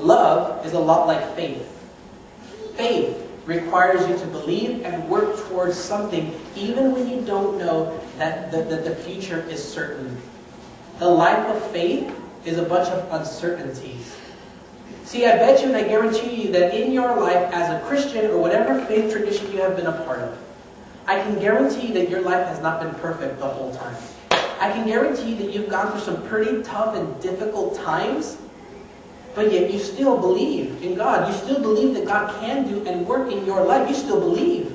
love is a lot like faith. Faith requires you to believe and work towards something even when you don't know that the future is certain. The life of faith is a bunch of uncertainties. See, I bet you and I guarantee you that in your life as a Christian or whatever faith tradition you have been a part of, I can guarantee that your life has not been perfect the whole time. I can guarantee that you've gone through some pretty tough and difficult times, but yet you still believe in God. You still believe that God can do and work in your life. You still believe.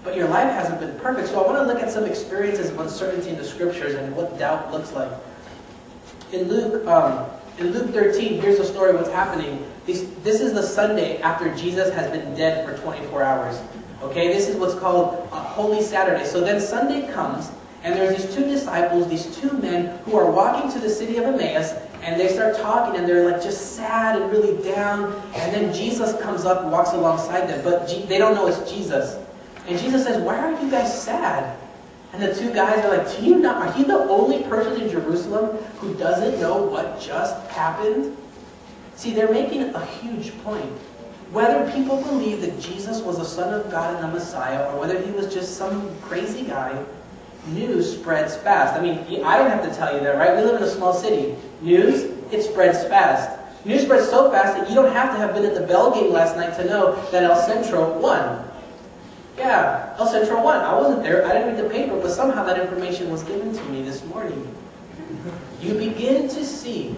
But your life hasn't been perfect. So I want to look at some experiences of uncertainty in the Scriptures and what doubt looks like. In Luke 13, here's the story of what's happening. This is the Sunday after Jesus has been dead for 24 hours. Okay, this is what's called Holy Saturday. So then Sunday comes, and there's these two disciples, these two men who are walking to the city of Emmaus, and they start talking, and they're like just sad and really down. And then Jesus comes up and walks alongside them, but they don't know it's Jesus. And Jesus says, "Why are you guys sad?" And the two guys are like, "Are you the only person in Jerusalem who doesn't know what just happened?" See, they're making a huge point. Whether people believe that Jesus was the Son of God and the Messiah, or whether he was just some crazy guy, news spreads fast. I mean, I don't have to tell you that, right? We live in a small city. News, it spreads fast. News spreads so fast that you don't have to have been at the Bell game last night to know that El Centro won. Yeah, El Centro won. I wasn't there. I didn't read the paper, but somehow that information was given to me this morning. You begin to see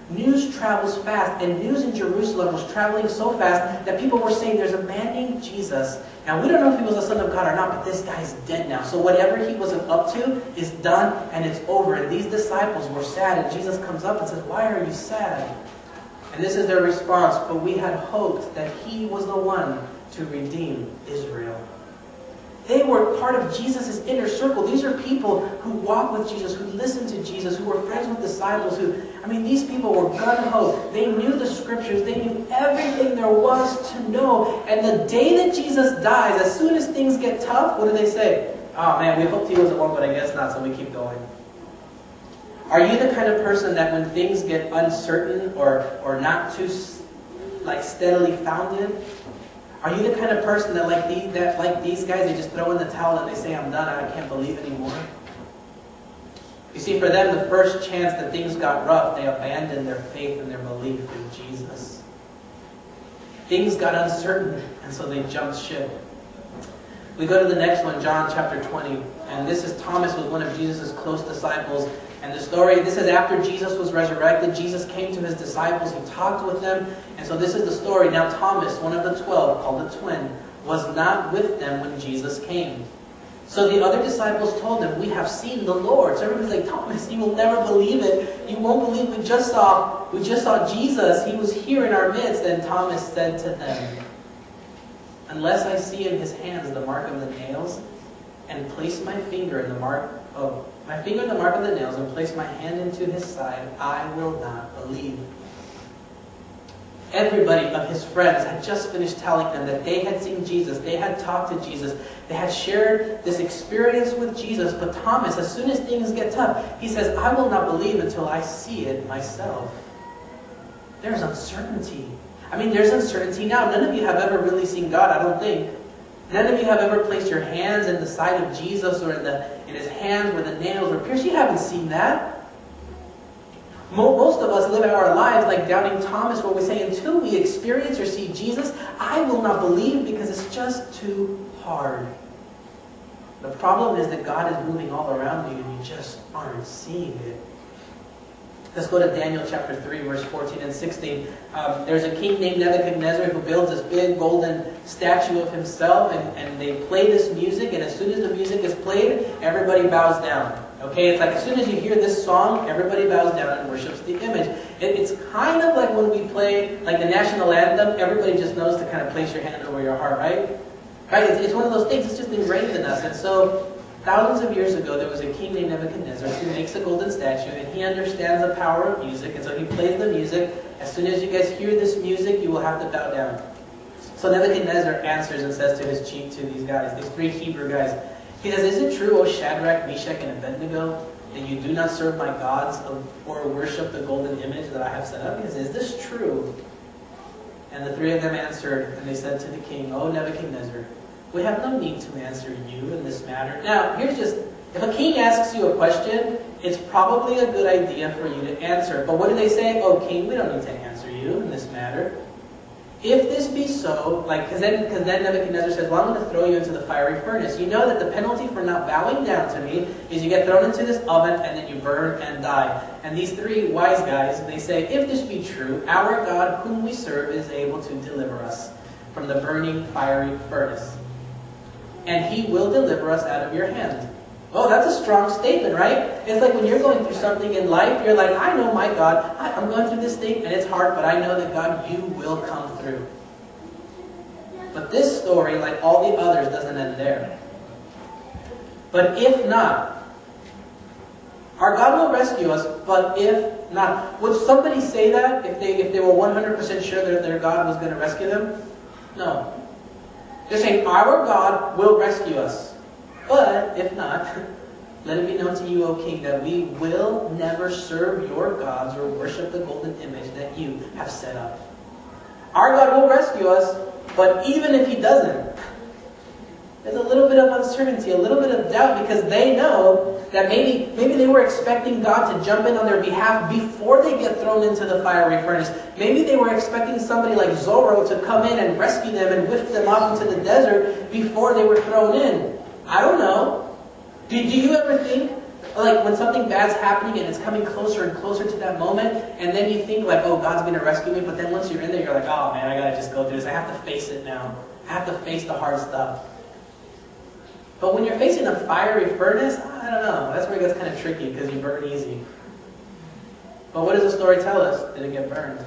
news travels fast, and news in Jerusalem was traveling so fast that people were saying there's a man named Jesus, and we don't know if he was the Son of God or not, but this guy's dead now. So whatever he wasn't up to is done, and it's over. And these disciples were sad, and Jesus comes up and says, "Why are you sad?" And this is their response: "But we had hoped that he was the one to redeem Israel." They were part of Jesus' inner circle. These are people who walk with Jesus, who listen to Jesus, who were friends with disciples, these people were gung-ho. They knew the Scriptures. They knew everything there was to know. And the day that Jesus dies, as soon as things get tough, what do they say? "Oh man, we hoped he was the one, but I guess not, so we keep going." Are you the kind of person that when things get uncertain or not too steadily founded, are you the kind of person that like these guys, they just throw in the towel and they say, "I'm done, I can't believe anymore"? You see, for them, the first chance that things got rough, they abandoned their faith and their belief in Jesus. Things got uncertain, and so they jumped ship. We go to the next one, John chapter 20. And this is Thomas, was one of Jesus' close disciples. And the story, this is after Jesus was resurrected. Jesus came to his disciples. He talked with them. And so this is the story. Now Thomas, one of the 12, called the twin, was not with them when Jesus came. So the other disciples told him, "We have seen the Lord." So everybody's like, "Thomas, you will never believe it. You won't believe we just saw Jesus. He was here in our midst." And Thomas said to them, "Unless I see in his hands the mark of the nails, and place my finger in the mark of the nails, and place my hand into his side, I will not believe." Everybody of his friends had just finished telling them that they had seen Jesus. They had talked to Jesus. They had shared this experience with Jesus. But Thomas, as soon as things get tough, he says, "I will not believe until I see it myself." There's uncertainty. There's uncertainty now. None of you have ever really seen God, I don't think. None of you have ever placed your hands in the side of Jesus or in his hands where the nails were pierced. You haven't seen that. Most of us live our lives like doubting Thomas, where we say, until we experience or see Jesus, I will not believe because it's just too hard. The problem is that God is moving all around you and you just aren't seeing it. Let's go to Daniel chapter 3, verse 14 and 16. There's a king named Nebuchadnezzar who builds this big golden statue of himself, and they play this music, and as soon as the music is played, everybody bows down. Okay, it's like as soon as you hear this song, everybody bows down and worships the image. It's kind of like when we play like the national anthem, everybody just knows to kind of place your hand over your heart, right? Right? It's one of those things, it's just ingrained in us. And so, thousands of years ago, there was a king named Nebuchadnezzar who makes a golden statue, and he understands the power of music, and so he plays the music. As soon as you guys hear this music, you will have to bow down. So Nebuchadnezzar answers and says to these guys, these three Hebrew guys, he says, "Is it true, O Shadrach, Meshach, and Abednego, that you do not serve my gods or worship the golden image that I have set up? He says, is this true? And the three of them answered, and they said to the king, O Nebuchadnezzar, we have no need to answer you in this matter. Now, if a king asks you a question, it's probably a good idea for you to answer. But what do they say? Oh, king, we don't need to answer you in this matter. If this be so, because then Nebuchadnezzar says, well, I'm going to throw you into the fiery furnace. You know that the penalty for not bowing down to me is you get thrown into this oven and then you burn and die. And these three wise guys, they say, if this be true, our God whom we serve is able to deliver us from the burning fiery furnace. And he will deliver us out of your hand. Oh, that's a strong statement, right? It's like when you're going through something in life, you're like, I know my God. I'm going through this thing and it's hard, but I know that God, you will come through. But this story, like all the others, doesn't end there. But if not, our God will rescue us, but if not. Would somebody say that if they were 100% sure that their God was going to rescue them? No. They're saying, our God will rescue us. But if not, let it be known to you, O king, that we will never serve your gods or worship the golden image that you have set up. Our God will rescue us, but even if he doesn't, there's a little bit of uncertainty, a little bit of doubt, because they know that maybe they were expecting God to jump in on their behalf before they get thrown into the fiery furnace. Maybe they were expecting somebody like Zorro to come in and rescue them and whisk them off into the desert before they were thrown in. I don't know. Do you ever think, like when something bad's happening and it's coming closer and closer to that moment, and then you think like, oh, God's going to rescue me, but then once you're in there, you're like, oh man, I got to just go through this. I have to face it now. I have to face the hard stuff. But when you're facing a fiery furnace, I don't know. That's where it gets kind of tricky because you burn easy. But what does the story tell us? Did it get burned?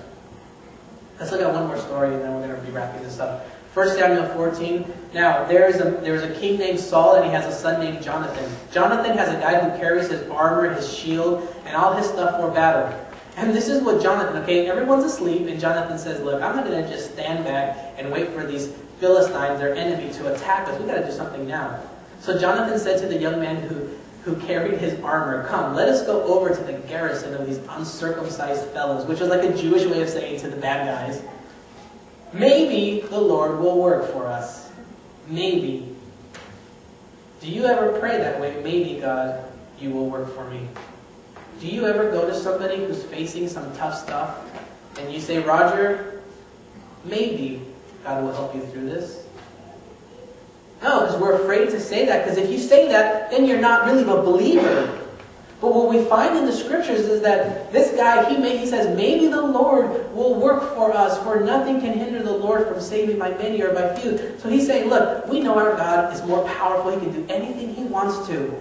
Let's look at one more story and then we're going to be wrapping this up. 1 Samuel 14. Now, there was a king named Saul, and he has a son named Jonathan. Jonathan has a guy who carries his armor, his shield, and all his stuff for battle. And this is what Jonathan, okay, everyone's asleep, and Jonathan says, look, I'm not going to just stand back and wait for these Philistines, their enemy, to attack us. We've got to do something now. So Jonathan said to the young man who carried his armor, come, let us go over to the garrison of these uncircumcised fellows, which was like a Jewish way of saying to the bad guys, maybe the Lord will work for us. Maybe. Do you ever pray that way? Maybe, God, you will work for me. Do you ever go to somebody who's facing some tough stuff and you say, Roger, maybe God will help you through this? No, because we're afraid to say that, because if you say that, then you're not really a believer. But what we find in the scriptures is that this guy, he says, maybe the Lord will work for us, for nothing can hinder the Lord from saving by many or by few. So he's saying, look, we know our God is more powerful. He can do anything he wants to.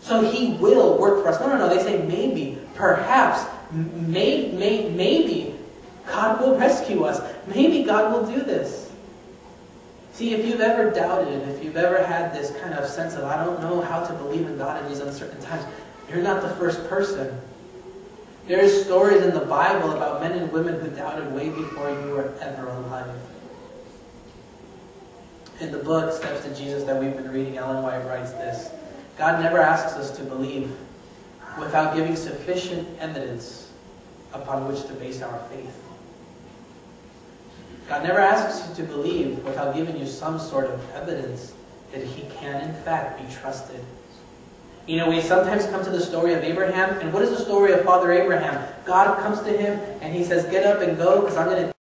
So he will work for us. No. They say maybe, perhaps, maybe God will rescue us. Maybe God will do this. See, if you've ever doubted, if you've ever had this kind of sense of, I don't know how to believe in God in these uncertain times, you're not the first person. There's stories in the Bible about men and women who doubted way before you were ever alive. In the book, Steps to Jesus, that we've been reading, Ellen White writes this: God never asks us to believe without giving sufficient evidence upon which to base our faith. God never asks you to believe without giving you some sort of evidence that he can, in fact, be trusted. You know, we sometimes come to the story of Abraham, and what is the story of Father Abraham? God comes to him, and he says, get up and go, because I'm going to